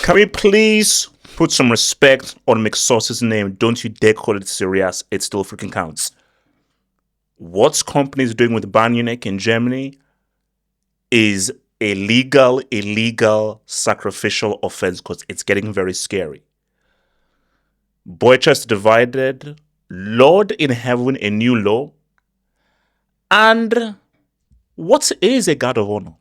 Can we please put some respect on McSauce's name? Don't you dare call it serious. It still freaking counts. What company is doing with Bayern Munich in Germany is a illegal sacrificial offense because it's getting very scary. Boychest divided, Lord in heaven, a new law. And what is a guard of honor?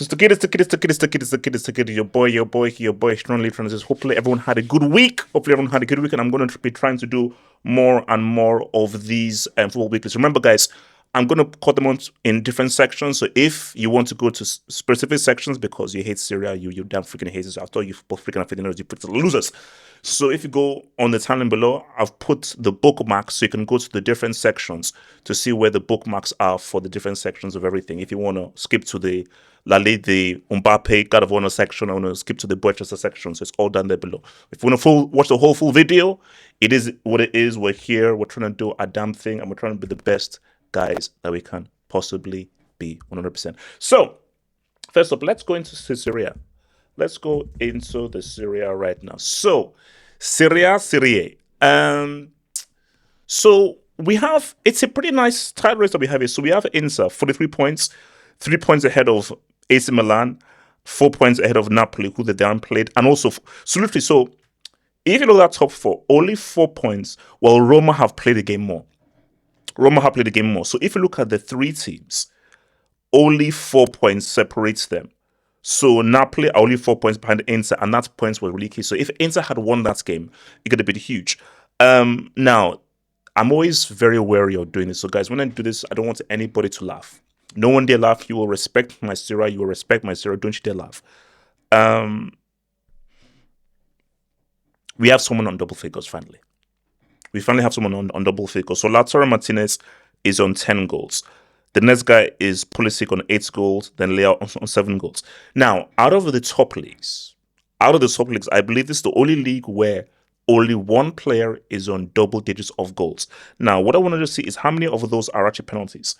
It's the kid, your boy, strongly transitions. Hopefully everyone had a good week. And I'm going to be trying to do more and more of these football weeklies. Remember, guys, I'm going to cut them out in different sections. So if you want to go to specific sections because you hate Syria, you damn freaking hate it. I thought you both freaking aficionados, you freaking losers. So if you go on the timeline below, I've put the bookmarks so you can go to the different sections to see where the bookmarks are for the different sections of everything. If you want to skip to the the Mbappe God of Honor section, I want to skip to the Boychester section. So it's all down there below. If you want to watch the whole full video, it is what it is. We're here. We're trying to do a damn thing, and we're trying to be the best guys that we can possibly be, 100%. So first up, let's go into Serie. Let's go into the Serie right now. So Serie. So we have, it's a pretty nice title race that we have here. So we have Inter, 43 points, 3 points ahead of AC Milan, 4 points ahead of Napoli, who they downplayed, and also, so if you look at top four, only 4 points, while Roma have played a game more. So if you look at the three teams, only 4 points separates them. So Napoli are only 4 points behind Inter, and that points were really key. So if Inter had won that game, it could have been huge. Now, I'm always very wary of doing this. So guys, when I do this, I don't want anybody to laugh. No one dare laugh. You will respect my serie. You will respect my serie. Don't you dare laugh. We have someone on double figures, finally. We finally have someone on double figures. So Lautaro Martinez is on 10 goals. The next guy is Pulisic on 8 goals. Then Leao on 7 goals. Now, out of the top leagues, I believe this is the only league where only one player is on double digits of goals. Now, what I wanted to see is how many of those are actually penalties.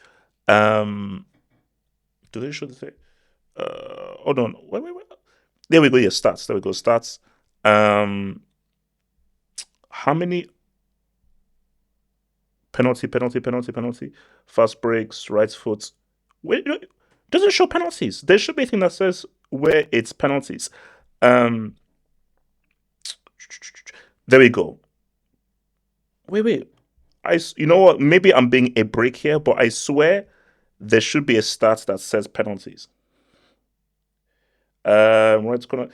Do they show the thing? Hold on. Wait. There we go. Yeah, stats. There we go. Stats. How many penalty? Fast breaks, right foot. Wait, doesn't show penalties. There should be a thing that says where it's penalties. There we go. Wait. You know what? Maybe I'm being a break here, but I swear there should be a stat that says penalties. What's gonna?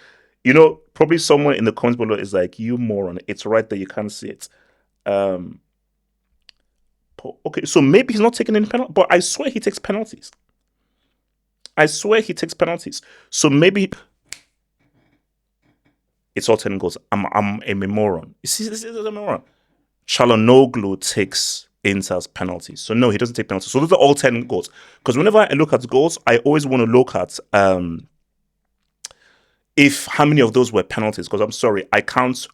Probably someone in the comments below is like, you moron. It's right there. You can't see it. Okay, so maybe he's not taking any penalty, but I swear he takes penalties. So maybe it's all 10 goals. I'm a moron. You see, this is a moron. Çalhanoğlu takes Inter's penalties. So no, he doesn't take penalties. So those are all 10 goals. Because whenever I look at goals, I always want to look at if how many of those were penalties. Because I'm sorry, I count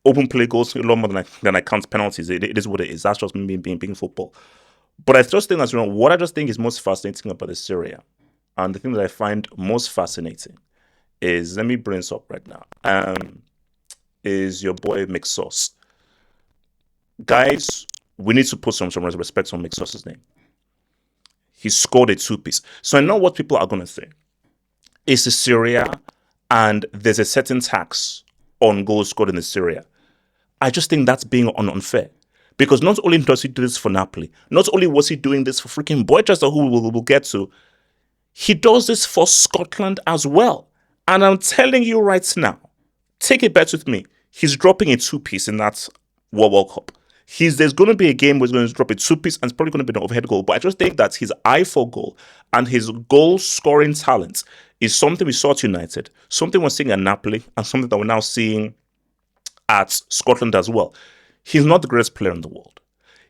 open play goals a lot more than I count penalties. It is what it is. That's just me being football. But I just think that's wrong. What I just think is most fascinating about the Serie, and the thing that I find most fascinating is, let me bring this up right now, is your boy McSauce. Guys, we need to put some respect on McSauce's name. He scored a 2-piece. So I know what people are going to say. It's a Serie, and there's a certain tax on goals scored in the Serie. I just think that's being unfair. Because not only does he do this for Napoli, not only was he doing this for freaking Boychester, who we'll get to, he does this for Scotland as well. And I'm telling you right now, take a bet with me, he's dropping a 2-piece in that World Cup. There's going to be a game where he's going to drop a 2-piece and it's probably going to be an overhead goal. But I just think that his eye for goal and his goal-scoring talent is something we saw at United, something we're seeing at Napoli, and something that we're now seeing at Scotland as well. He's not the greatest player in the world.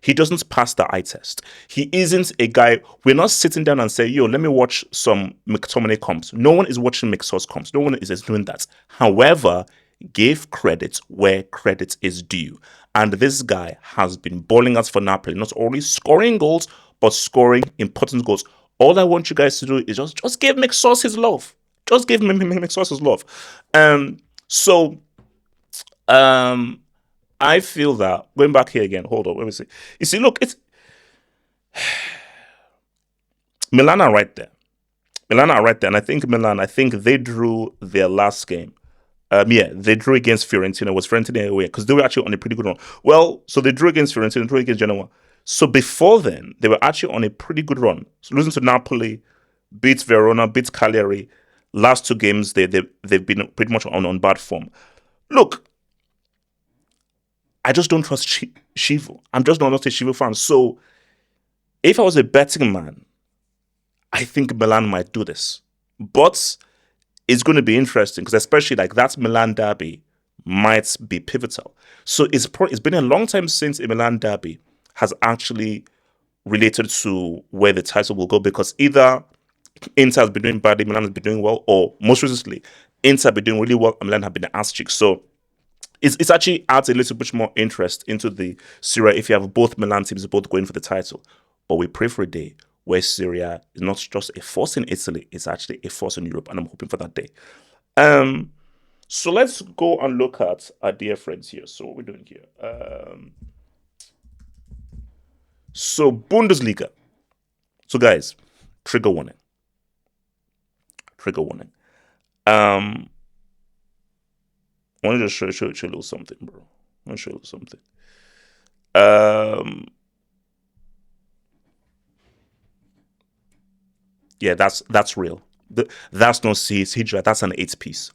He doesn't pass the eye test. He isn't a guy. We're not sitting down and say, yo, let me watch some McTominay comps. No one is watching McSauce comps. No one is doing that. However, give credit where credit is due. And this guy has been balling us for Napoli, not only scoring goals, but scoring important goals. All I want you guys to do is just give McSauce his love. Just give McSauce his love. I feel that going back here again. Hold on, let me see. You see, look, it's Milan are right there. Milan are right there, and I think Milan. I think they drew their last game. They drew against Fiorentina. It was Fiorentina away because they were actually on a pretty good run. Well, so they drew against Fiorentina, drew against Genoa. So before then, they were actually on a pretty good run. So losing to Napoli, beat Verona, beat Cagliari. Last two games, they've been pretty much on bad form. Look, I just don't trust Shivo. I'm just not a Shivo fan. So if I was a betting man, I think Milan might do this. But it's going to be interesting because especially like that Milan derby might be pivotal. So it's been a long time since a Milan derby has actually related to where the title will go, because either Inter has been doing badly, Milan has been doing well, or most recently, Inter have been doing really well and Milan have been the ass cheeks. So it's actually adds a little bit more interest into the Serie if you have both Milan teams both going for the title. But we pray for a day where Serie is not just a force in Italy, it's actually a force in Europe, and I'm hoping for that day. So let's go and look at our dear friends here. So what we're doing here. So Bundesliga. So guys, trigger warning. Trigger warning. I want to just show you a little something, bro. I want to show you a little something. Yeah, that's real. That's not CGI. That's an 8-piece.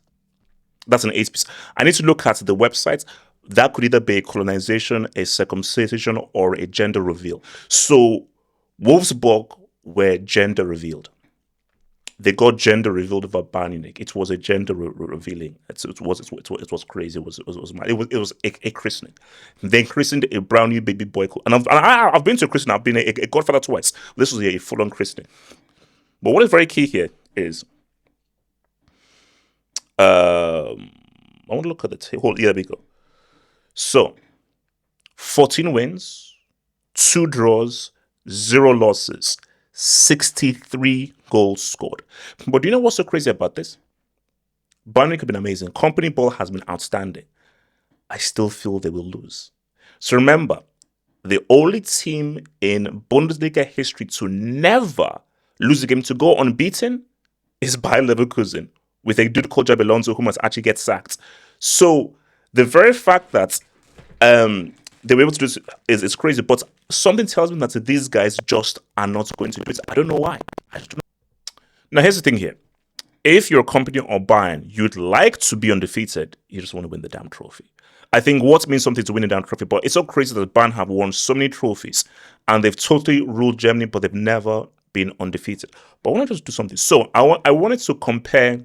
That's an 8-piece. I need to look at the website. That could either be a colonization, a circumcision, or a gender reveal. So Wolfsburg were gender revealed. They got gender revealed over Bayern. It was a gender revealing. It was crazy. It was a christening. They christened a brand new baby boy. And I've been to a christening. I've been a godfather twice. This was a full on christening. But what is very key here is, I want to look at the table. Here we go. So, 14 wins, 2 draws, 0 losses, 63 goals scored. But do you know what's so crazy about this? Bayern have been amazing. Company ball has been outstanding. I still feel they will lose. So remember, the only team in Bundesliga history to never lose a game, to go unbeaten, is Bayer Leverkusen, with a dude called Jabi Alonso who must actually get sacked. So the very fact that they were able to do this is crazy, but something tells me that these guys just are not going to do it. I don't know why. I just don't know. Now here's the thing here. If you're a company or Bayern, you'd like to be undefeated, you just want to win the damn trophy. I think what means something to win a damn trophy, but it's so crazy that Bayern have won so many trophies and they've totally ruled Germany, but they've never been undefeated. But I want to just do something. So I wanted to compare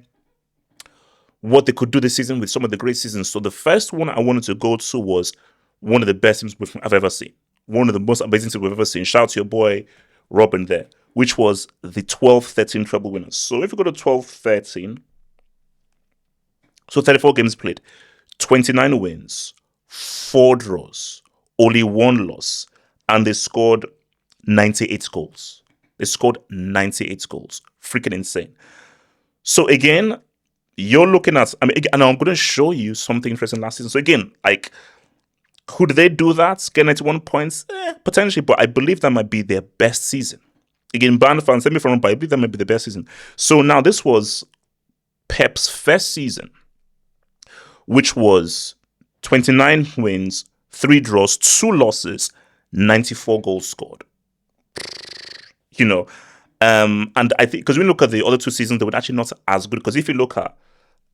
what they could do this season with some of the great seasons. So the first one I wanted to go to was one of the best teams I've ever seen. One of the most amazing teams we've ever seen. Shout out to your boy Robin there, which was the 12-13 treble winners. So if you go to 12-13, so 34 games played, 29 wins, 4 draws, only 1 loss, and they scored 98 goals. They scored 98 goals. Freaking insane. So again, you're looking at, and I'm going to show you something interesting last season. So again, like, could they do that? Get 91 points? Potentially, but I believe that might be their best season. Again, Bayern fans, let me from, but I believe that might be the best season. So now this was Pep's first season, which was 29 wins, 3 draws, 2 losses, 94 goals scored. You know, and I think because when we look at the other 2 seasons, they were actually not as good. Because if you look at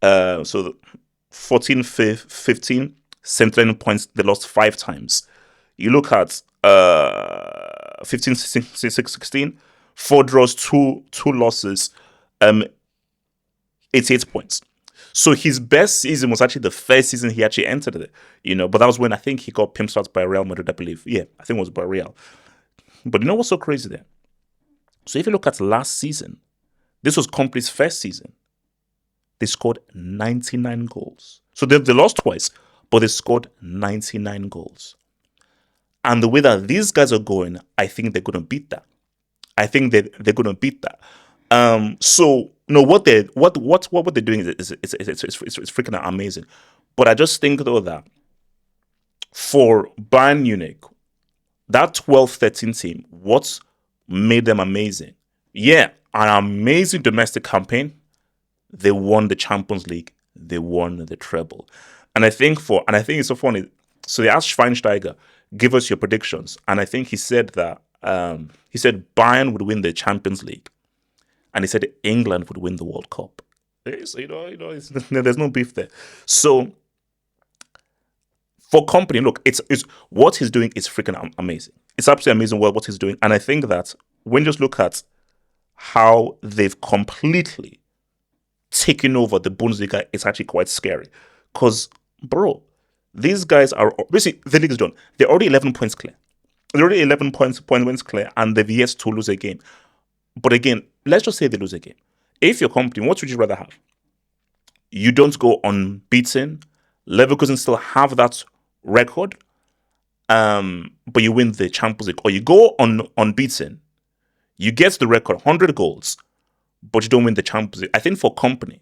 so 14, 15, 79 points, they lost 5 times. You look at 15, 16, 4 draws, 2 losses, 88 points. So his best season was actually the first season he actually entered it, but that was when I think he got pimped out by Real Madrid, I believe. Yeah, I think it was by Real. But you know what's so crazy there? So if you look at last season, this was Company's first season. They scored 99 goals. So they lost twice, but they scored 99 goals. And the way that these guys are going, I think they're going to beat that. I think that they're going to beat that. So no, what they're doing is it's freaking amazing. But I just think though that for Bayern Munich, that 12-13 team, what made them amazing? Yeah, an amazing domestic campaign. They won the Champions League. They won the treble. And I think it's so funny. So they asked Schweinsteiger, give us your predictions. And I think he said that he said Bayern would win the Champions League. And he said England would win the World Cup. So, there's no beef there. So for Company, look, it's what he's doing is freaking amazing. It's absolutely amazing what he's doing. And I think that when you just look at how they've completely taken over the Bundesliga, it's actually quite scary. Because, bro, these guys are basically, the league is done. They're already 11 points clear. They're already 11 points clear, and they've yet to lose a game. But again, let's just say they lose a game. If you're Company, what would you rather have? You don't go unbeaten. Leverkusen still have that record, but you win the Champions League. Or you go unbeaten, you get the record, 100 goals, but you don't win the Champions League. I think for Company,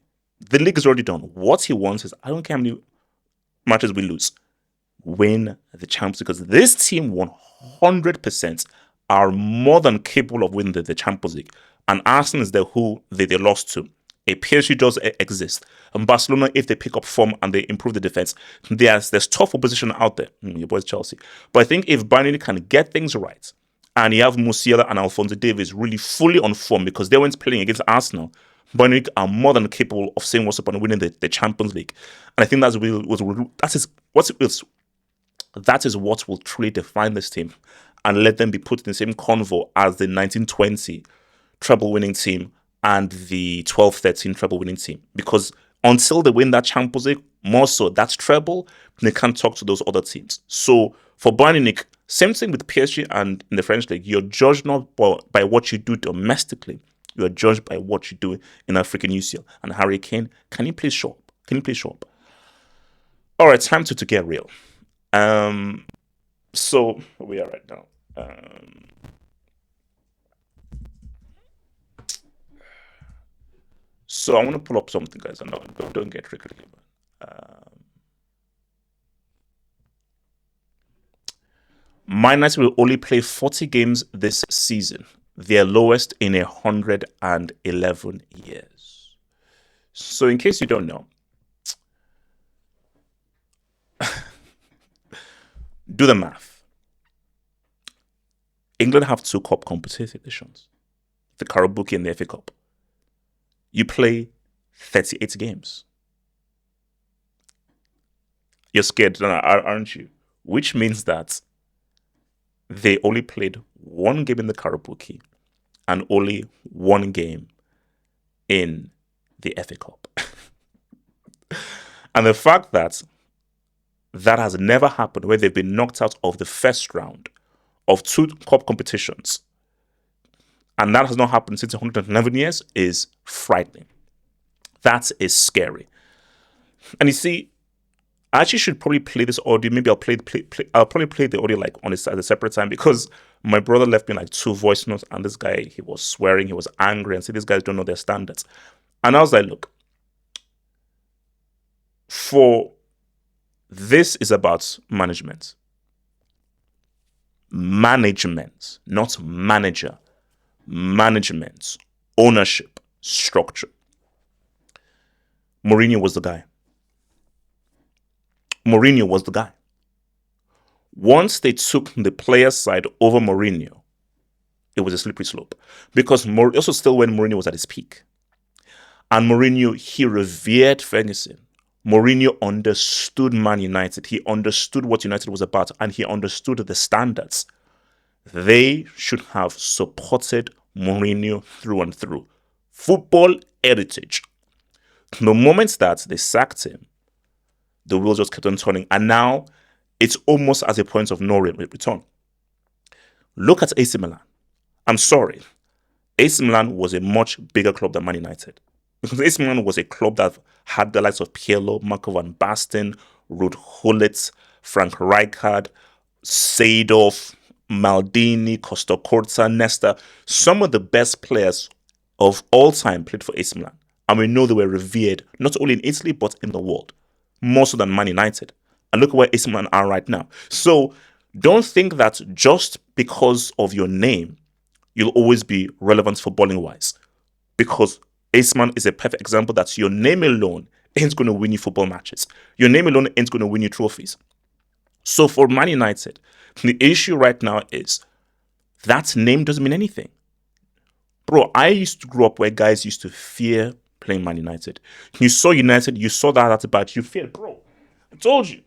the league is already done. What he wants is, I don't care how many matches we lose, win the Champions League. Because this team 100% are more than capable of winning the Champions League. And Arsenal is there who they lost to. A PSG does exist. And Barcelona, if they pick up form and they improve the defense, there's tough opposition out there. Your boys Chelsea. But I think if Bayern can get things right, and you have Musiala and Alphonso Davies really fully on form, because they weren't playing against Arsenal, Bayern are more than capable of saying what's up and winning the Champions League. And I think that is what will truly define this team and let them be put in the same convo as the 1920 treble winning team and the 12-13 treble winning team. Because until they win that Champions League, more so that's treble, they can't talk to those other teams. So for Bayern Munich, same thing with PSG and in the French league, you're judged not by what you do domestically, you're judged by what you do in African UCL. And Harry Kane, can you please show up? All right, time to get real. So where we are right now. So I want to pull up something, guys. I know, don't get triggered. Man United will only play 40 games this season, their lowest in 111 years. So in case you don't know, do the math. England have 2 cup competitions, the Carabao and the FA Cup. You play 38 games. You're scared, aren't you? Which means that they only played 1 game in the Carabao and only 1 game in the FA Cup. And the fact that has never happened, where they've been knocked out of the first round of 2 cup competitions, and that has not happened since 111 years, is frightening. That is scary. And you see, I actually should probably play this audio. Maybe I'll probably play the audio like on at a separate time, because my brother left me like 2 voice notes, and this guy, he was swearing, he was angry, and said these guys don't know their standards. And I was like, look, this is about management. Management, not manager. Management, ownership, structure. Mourinho was the guy. Once they took the players' side over Mourinho, it was a slippery slope. Because also still when Mourinho was at his peak. And Mourinho, he revered Ferguson. Mourinho understood Man United. He understood what United was about, and he understood the standards. They should have supported Mourinho through and through. Football heritage. The moment that they sacked him, the wheels just kept on turning. And now it's almost as a point of no return. Look at AC Milan. I'm sorry. AC Milan was a much bigger club than Man United. Because AC Milan was a club that had the likes of Pirlo, Marco van Basten, Ruud Gullit, Frank Rijkaard, Seedorf, Maldini, Costa Curta, Nesta. Some of the best players of all time played for AC Milan. And we know they were revered not only in Italy but in the world, more so than Man United. And look at where AC Milan are right now. So don't think that just because of your name, you'll always be relevant footballing wise. Because AC Milan is a perfect example that your name alone ain't going to win you football matches. Your name alone ain't going to win you trophies. So for Man United, the issue right now is that name doesn't mean anything. Bro, I used to grow up where guys used to fear playing Man United. You saw United, you saw that about you feared, bro. I told you.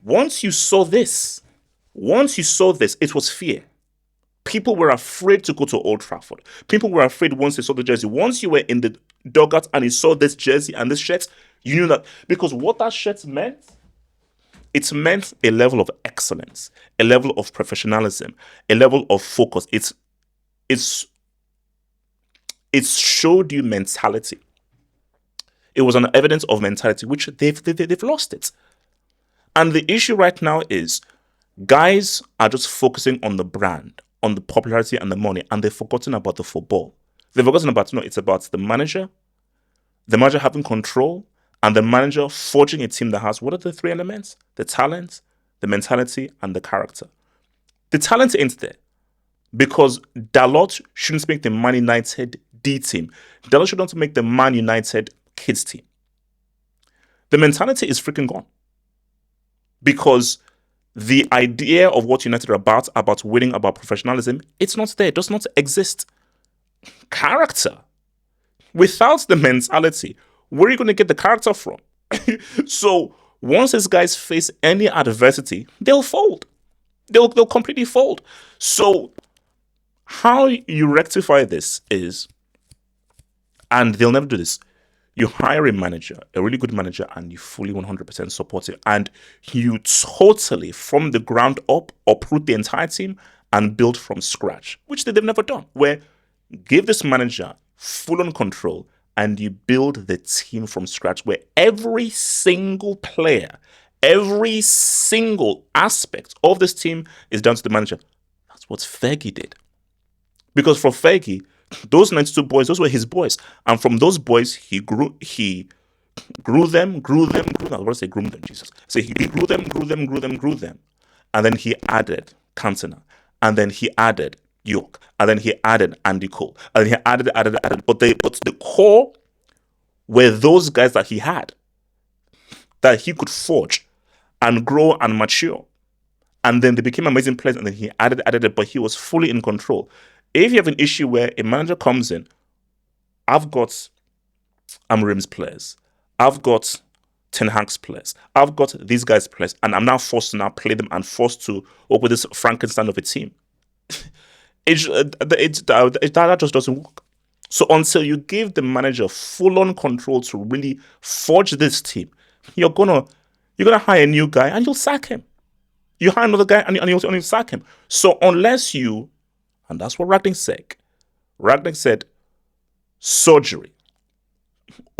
Once you saw this, it was fear. People were afraid to go to Old Trafford. People were afraid once they saw the jersey. Once you were in the dugout and you saw this jersey and this shirt, you knew that. Because what that shirt meant, it meant a level of excellence, a level of professionalism, a level of focus. It showed you mentality. It was an evidence of mentality, which they've lost it. And the issue right now is guys are just focusing on the brand, on the popularity and the money, and they've forgotten about the football. They've forgotten about, it's about the manager having control, and the manager forging a team that has, what are the three elements? The talent, the mentality, and the character. The talent ain't there because Dalot shouldn't make the Man United D team. Dalot shouldn't make the Man United kids team. The mentality is freaking gone because the idea of what United are about winning, about professionalism, it's not there. It does not exist. Character. Without the mentality, where are you going to get the character from? So once these guys face any adversity, they'll fold. They'll completely fold. So how you rectify this is, and they'll never do this, you hire a manager, a really good manager, and you fully 100% support it. And you totally, from the ground up, uproot the entire team and build from scratch, which they've never done, where give this manager full on control and you build the team from scratch, where every single player, every single aspect of this team is down to the manager. That's what Fergie did. Because for Fergie, those 92 boys, those were his boys. And from those boys, he grew them. I was going to say groomed them, Jesus. So he grew them. And then he added Cantona. And then he added York. And then he added Andy Cole. And then he added. But the core were those guys that he had, that he could forge and grow and mature. And then they became amazing players. And then he added it, but he was fully in control. If you have an issue where a manager comes in, I've got Amorim's players, I've got Ten Hag's players, I've got these guys' players, and I'm now forced to now play them and forced to work with this Frankenstein of a team. That just doesn't work. So until you give the manager full-on control to really forge this team, you're gonna hire a new guy and you'll sack him. You hire another guy and you'll sack him. So unless you, and that's what Ragnick said. Ragnick said, surgery,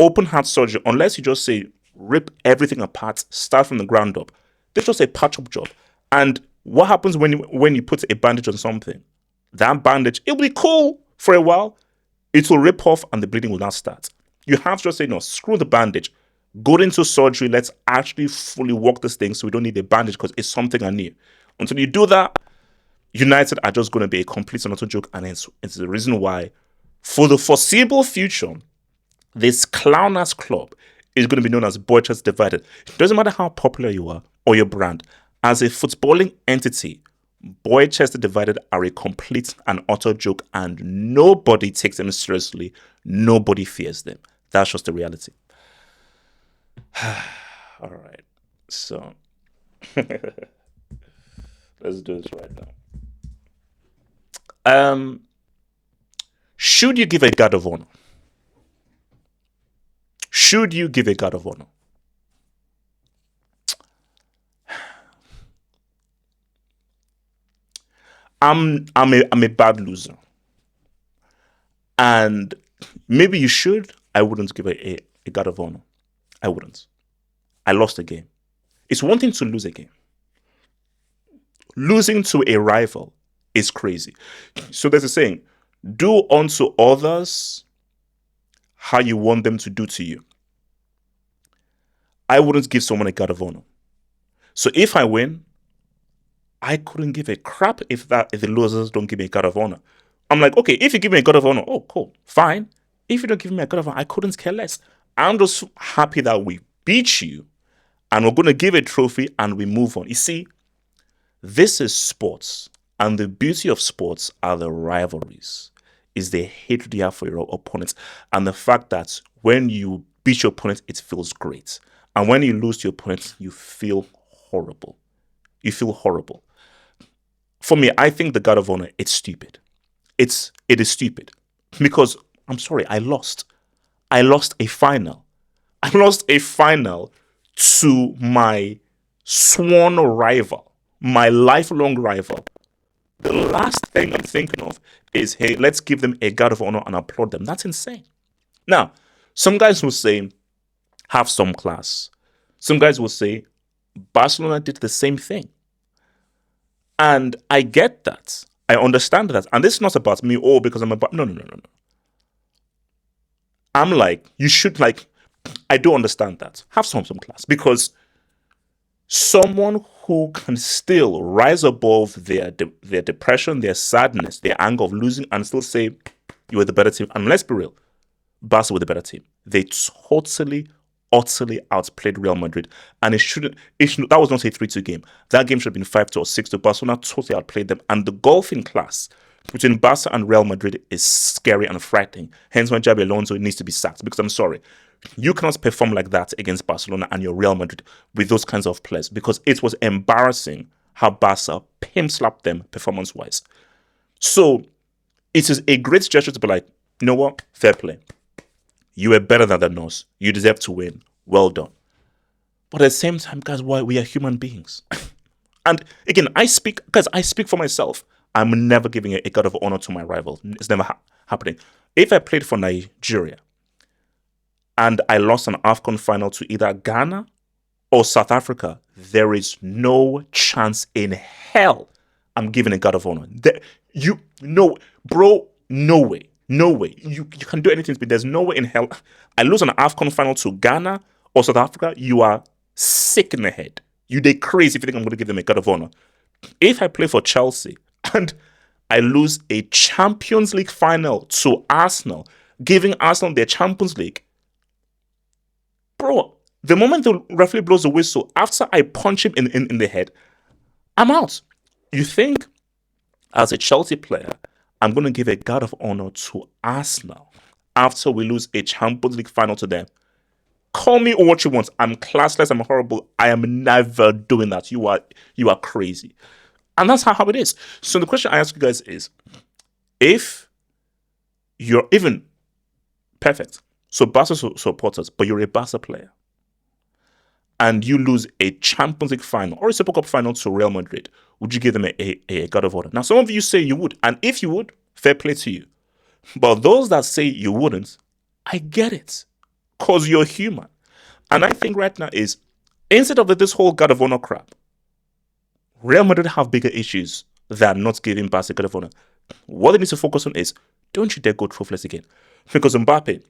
open heart surgery, unless you just say, rip everything apart, start from the ground up. That's just a patch-up job. And what happens when you put a bandage on something? That bandage, it'll be cool for a while. It will rip off and the bleeding will not start. You have to just say, no, screw the bandage. Go into surgery. Let's actually fully work this thing so we don't need a bandage because it's something new. Until you do that, United are just going to be a complete and utter joke, and it's the reason why, for the foreseeable future, this clown-ass club is going to be known as Boychest Divided. It doesn't matter how popular you are or your brand. As a footballing entity, Boychest Divided are a complete and utter joke, and nobody takes them seriously. Nobody fears them. That's just the reality. All right. So, let's do this right now. Should you give a guard of honor? should you give a guard of honor? I'm a bad loser. And maybe you should. I wouldn't give a guard of honor. I wouldn't. I lost a game. It's one thing to lose a game. Losing to a rival is crazy. So there's a saying, do unto others how you want them to do to you. I wouldn't give someone a guard of honor. So if I win, I couldn't give a crap if the losers don't give me a guard of honor. I'm like, okay, if you give me a guard of honor, oh, cool, fine. If you don't give me a guard of honor, I couldn't care less. I'm just happy that we beat you and we're going to give a trophy and we move on. You see, this is sports. And the beauty of sports are the rivalries, is the hatred you have for your opponents. And the fact that when you beat your opponent, it feels great. And when you lose to your opponent, you feel horrible. You feel horrible. For me, I think the guard of honor, it's stupid. It is stupid. Because, I'm sorry, I lost. I lost a final. I lost a final to my sworn rival, my lifelong rival. The last thing I'm thinking of is, hey, let's give them a guard of honor and applaud them. That's insane. Now, some guys will say, have some class. Some guys will say, Barcelona did the same thing. And I get that. I understand that. And this is not about me, because I'm about... No. I'm like, you should, like, I do understand that. Have some class. Because someone who can still rise above their depression, their sadness, their anger of losing, and still say, you were the better team. And let's be real, Barca were the better team. They totally, utterly outplayed Real Madrid. And that was not a 3-2 game. That game should have been 5-2 or 6-2. Barcelona totally outplayed them. And the golfing class between Barca and Real Madrid is scary and frightening. Hence why Xabi Alonso needs to be sacked. Because I'm sorry, you cannot perform like that against Barcelona and your Real Madrid with those kinds of players, because it was embarrassing how Barca pimp-slapped them performance-wise. So it is a great gesture to be like, you know what, fair play. You were better than us. You deserve to win. Well done. But at the same time, guys, we are human beings. And again, I speak for myself. I'm never giving a guard of honor to my rival. It's never happening. If I played for Nigeria and I lost an AFCON final to either Ghana or South Africa, there is no chance in hell I'm giving a guard of honor. No way. No way. You can do anything, but there's no way in hell. I lose an AFCON final to Ghana or South Africa, you are sick in the head. They're crazy if you think I'm going to give them a guard of honor. If I play for Chelsea and I lose a Champions League final to Arsenal, giving Arsenal their Champions League, bro, the moment the referee blows the whistle, after I punch him in the head, I'm out. You think, as a Chelsea player, I'm going to give a guard of honor to Arsenal after we lose a Champions League final to them? Call me what you want. I'm classless. I'm horrible. I am never doing that. You are crazy. And that's how it is. So the question I ask you guys is, if you're even perfect, so Barca supporters, but you're a Barca player, and you lose a Champions League final or a Super Cup final to Real Madrid, would you give them a guard of honor? Now, some of you say you would, and if you would, fair play to you. But those that say you wouldn't, I get it, because you're human. And I think right now is, instead of this whole guard of honor crap, Real Madrid have bigger issues than not giving Barca a guard of honor. What they need to focus on is, don't you dare go trophyless again. Because Mbappe,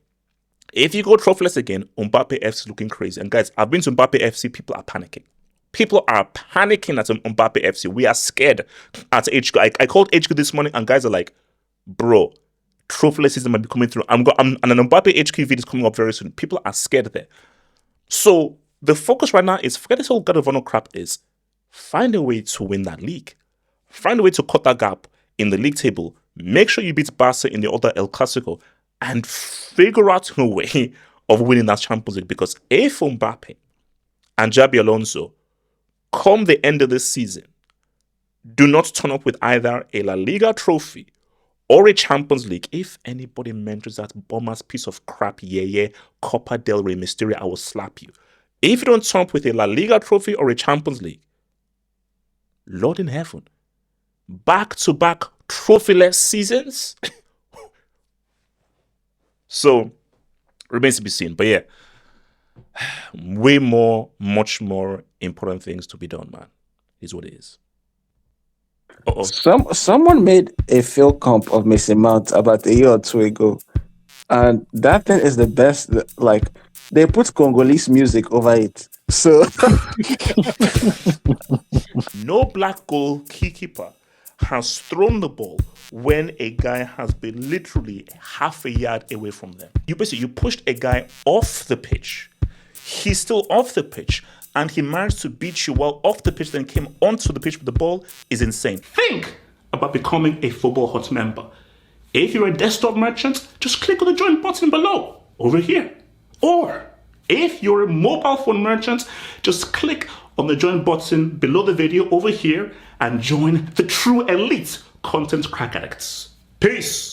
if you go trophyless again, Mbappe FC is looking crazy. And guys, I've been to Mbappe FC, people are panicking. People are panicking at Mbappe FC. We are scared at HQ. I called HQ this morning and guys are like, bro, trophyless season might be coming through. And an Mbappe HQ video is coming up very soon. People are scared there. So the focus right now is, forget this whole God of Honor crap, is find a way to win that league. Find a way to cut that gap in the league table. Make sure you beat Barca in the other El Clasico and figure out a way of winning that Champions League. Because if Mbappe and Xabi Alonso, come the end of this season, do not turn up with either a La Liga trophy or a Champions League, if anybody mentions that Bournemouth piece of crap, Copa del Rey Mysterio, I will slap you. If you don't turn up with a La Liga trophy or a Champions League, Lord in heaven, back-to-back trophyless seasons. So, remains to be seen. But yeah, much more important things to be done, man. Is what it is. Someone made a field comp of Mason Mount about a year or two ago, and that thing is the best. Like, they put Congolese music over it. So no black goalkeeper has thrown the ball when a guy has been literally half a yard away from them. You pushed a guy off the pitch. He's still off the pitch, and he managed to beat you while off the pitch, then came onto the pitch with the ball, is insane. Think about becoming a Football Hut member. If you're a desktop merchant, just click on the join button below, over here. Or if you're a mobile phone merchant, just click on the join button below the video over here and join the true elite content crack addicts. Peace.